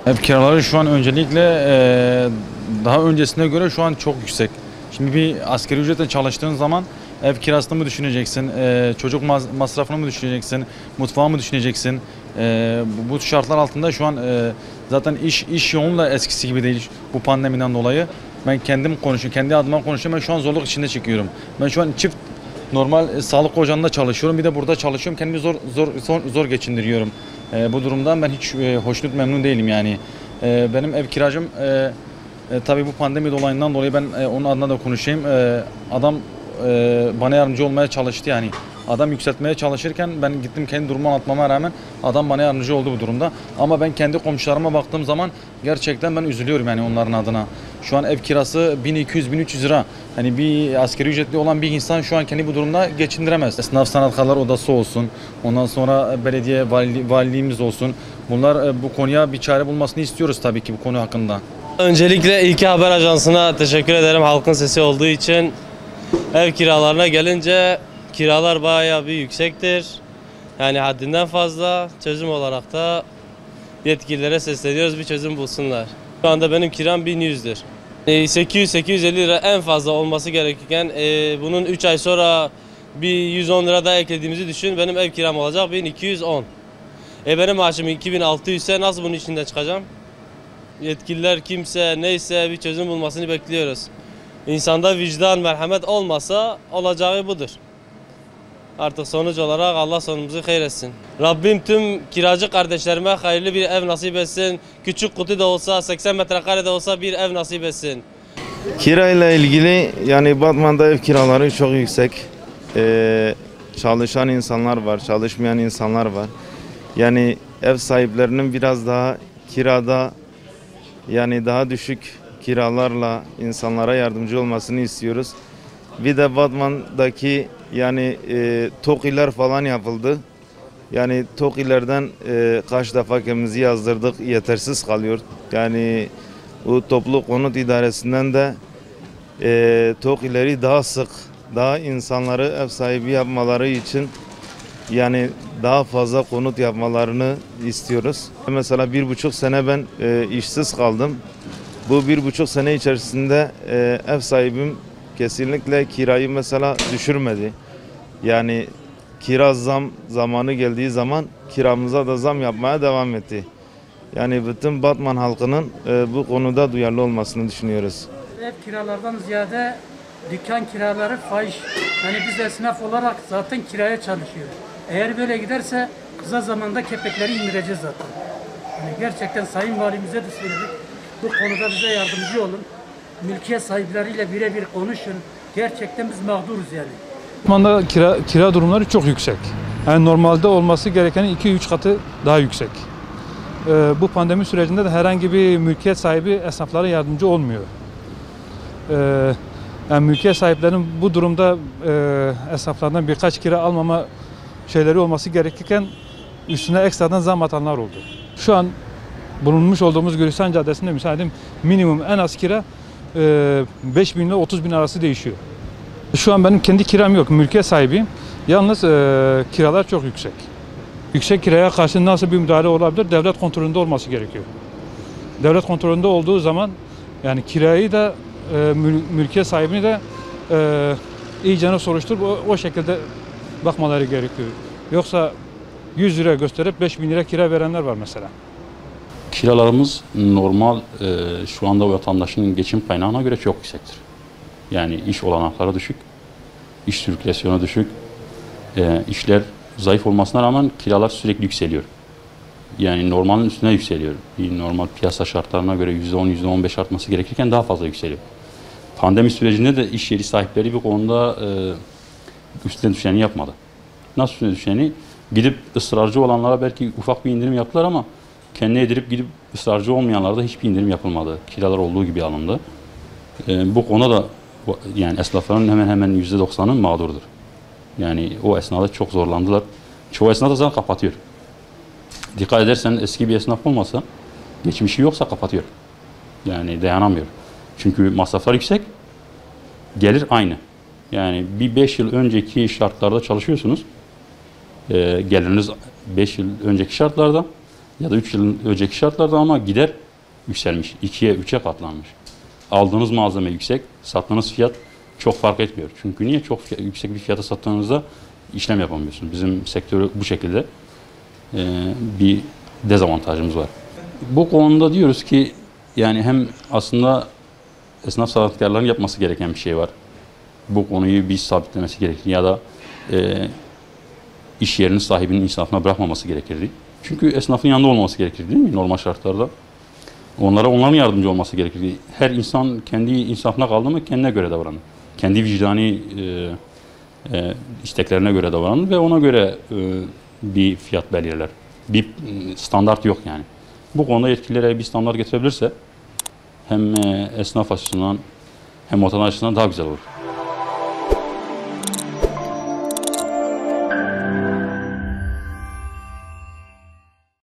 Ev kiraları şu an öncelikle daha öncesine göre şu an çok yüksek. Şimdi bir asgari ücretle çalıştığın zaman ev kirasını mı düşüneceksin, çocuk masrafını mı düşüneceksin, mutfağı mı düşüneceksin? Bu şartlar altında şu an zaten iş yoğunla eskisi gibi değil bu pandemiden dolayı. Ben kendim konuşuyorum, kendi adıma konuşuyorum. Ben şu an zorluk içinde çekiyorum. Ben şu an çift normal sağlık ocağında çalışıyorum. Bir de burada çalışıyorum. Kendimi zor geçindiriyorum. Bu durumdan ben hiç hoşnut memnun değilim yani. Benim ev kiracım tabii bu pandemi dolayından dolayı ben onun adına da konuşayım. Adam bana yardımcı olmaya çalıştı yani. Adam yükseltmeye çalışırken ben gittim kendi durumu anlatmama rağmen adam bana yardımcı oldu bu durumda. Ama ben kendi komşularıma baktığım zaman gerçekten ben üzülüyorum yani onların adına. Şu an ev kirası 1200-1300 lira. Hani bir asgari ücretli olan bir insan şu an kendi bu durumda geçindiremez. Esnaf sanatkarlar odası olsun, ondan sonra belediye valiliğimiz olsun. Bunlar bu konuya bir çare bulmasını istiyoruz tabii ki bu konu hakkında. Öncelikle İlki Haber Ajansı'na teşekkür ederim halkın sesi olduğu için. Ev kiralarına gelince kiralar bayağı bir yüksektir. Yani haddinden fazla. Çözüm olarak da yetkililere sesleniyoruz, bir çözüm bulsunlar. Şu anda benim kiram 1100'dür. 800-850 lira en fazla olması gerekirken bunun 3 ay sonra bir 110 lira daha eklediğimizi düşün. Benim ev kiram olacak 1210. Benim maaşım 2600 ise nasıl bunun içinden çıkacağım? Yetkililer kimse neyse bir çözüm bulmasını bekliyoruz. İnsanda vicdan, merhamet olmasa olacağı budur. Artık sonuç olarak Allah sonumuzu hayretsin. Rabbim tüm kiracı kardeşlerime hayırlı bir ev nasip etsin. Küçük kutu da olsa, 80 metrekare de olsa bir ev nasip etsin. Kirayla ilgili yani Batman'da ev kiraları çok yüksek. Çalışan insanlar var, çalışmayan insanlar var. Yani ev sahiplerinin biraz daha kirada yani daha düşük kiralarla insanlara yardımcı olmasını istiyoruz. Bir de Batman'daki yani TOKİ'ler falan yapıldı. Yani TOKİ'lerden kaç defa kendimizi yazdırdık, yetersiz kalıyor. Yani bu toplu konut idaresinden de TOKİ'leri daha sık, daha insanları ev sahibi yapmaları için yani daha fazla konut yapmalarını istiyoruz. Mesela 1,5 sene ben işsiz kaldım. Bu 1,5 sene içerisinde ev sahibim kesinlikle kirayı mesela düşürmedi. Yani kira zam zamanı geldiği zaman kiramıza da zam yapmaya devam etti. Yani bütün Batman halkının bu konuda duyarlı olmasını düşünüyoruz. Ev kiralardan ziyade dükkan kiraları fahiş. Yani biz esnaf olarak zaten kiraya çalışıyoruz. Eğer böyle giderse kısa zamanda kepekleri indireceğiz zaten. Yani gerçekten Sayın Valimize de söyledik. Bu konuda bize yardımcı olun. Mülkiyet sahipleriyle birebir konuşun. Gerçekten biz mağduruz yani. Batman'da kira durumları çok yüksek. Yani normalde olması gerekenin 2-3 katı daha yüksek. Bu pandemi sürecinde de herhangi bir mülkiyet sahibi esnaflara yardımcı olmuyor. Yani mülkiyet sahiplerinin bu durumda esnaflardan birkaç kira almama şeyleri olması gerekirken üstüne ekstradan zam atanlar oldu. Şu an bulunmuş olduğumuz Gülistan Caddesi'nde müsaadim minimum en az kira 5.000 ile 30.000 arası değişiyor. Şu an benim kendi kiram yok, mülkiyet sahibiyim. Yalnız kiralar çok yüksek. Yüksek kiraya karşı nasıl bir müdahale olabilir? Devlet kontrolünde olması gerekiyor. Devlet kontrolünde olduğu zaman yani kirayı da mülkiyet sahibini de iyicene soruşturup o şekilde bakmaları gerekiyor. Yoksa 100 lira gösterip 5.000 lira kira verenler var mesela. Kiralarımız normal şu anda vatandaşın geçim kaynağına göre çok yüksektir. Yani iş olanakları düşük, iş sirkülasyonu düşük, işler zayıf olmasına rağmen kiralar sürekli yükseliyor. Yani normalin üstüne yükseliyor. Normal piyasa şartlarına göre %10, %15 artması gerekirken daha fazla yükseliyor. Pandemi sürecinde de iş yeri sahipleri bir konuda üstüne düşeni yapmadı. Nasıl üstüne düşeni? Gidip ısrarcı olanlara belki ufak bir indirim yaptılar ama kendi edilip gidip ısrarcı olmayanlara da hiçbir indirim yapılmadı. Kiralar olduğu gibi alındı. Bu konuda da yani esnafların hemen hemen %90'ı mağdurdur. Yani o esnada çok zorlandılar. Çoğu esnaf da zaten kapatıyor. Dikkat edersen eski bir esnaf olmasa, geçmişi yoksa kapatıyor. Yani dayanamıyor. Çünkü masraflar yüksek, gelir aynı. Yani bir 5 yıl önceki şartlarda çalışıyorsunuz. geliriniz 5 yıl önceki şartlarda ya da 3 yıl önceki şartlarda ama gider yükselmiş. 2'ye 3'e katlanmış. Aldığınız malzeme yüksek, sattığınız fiyat çok fark etmiyor. Çünkü niye? Çok yüksek bir fiyata sattığınızda işlem yapamıyorsunuz. Bizim sektörü bu şekilde bir dezavantajımız var. Bu konuda diyoruz ki yani hem aslında esnaf sanatkarların yapması gereken bir şey var. Bu konuyu bir sabitlemesi gerekir ya da iş yerinin sahibinin insafına bırakmaması gerekirdi. Çünkü esnafın yanında olması gerekir değil mi normal şartlarda? Onların yardımcı olması gerekir. Her insan kendi insafına kaldı mı kendine göre davranır. Kendi vicdani isteklerine göre davranır ve ona göre bir fiyat belirler. Bir standart yok yani. Bu konuda yetkililere bir standart getirebilirse hem esnaf açısından hem vatandaş açısından daha güzel olur.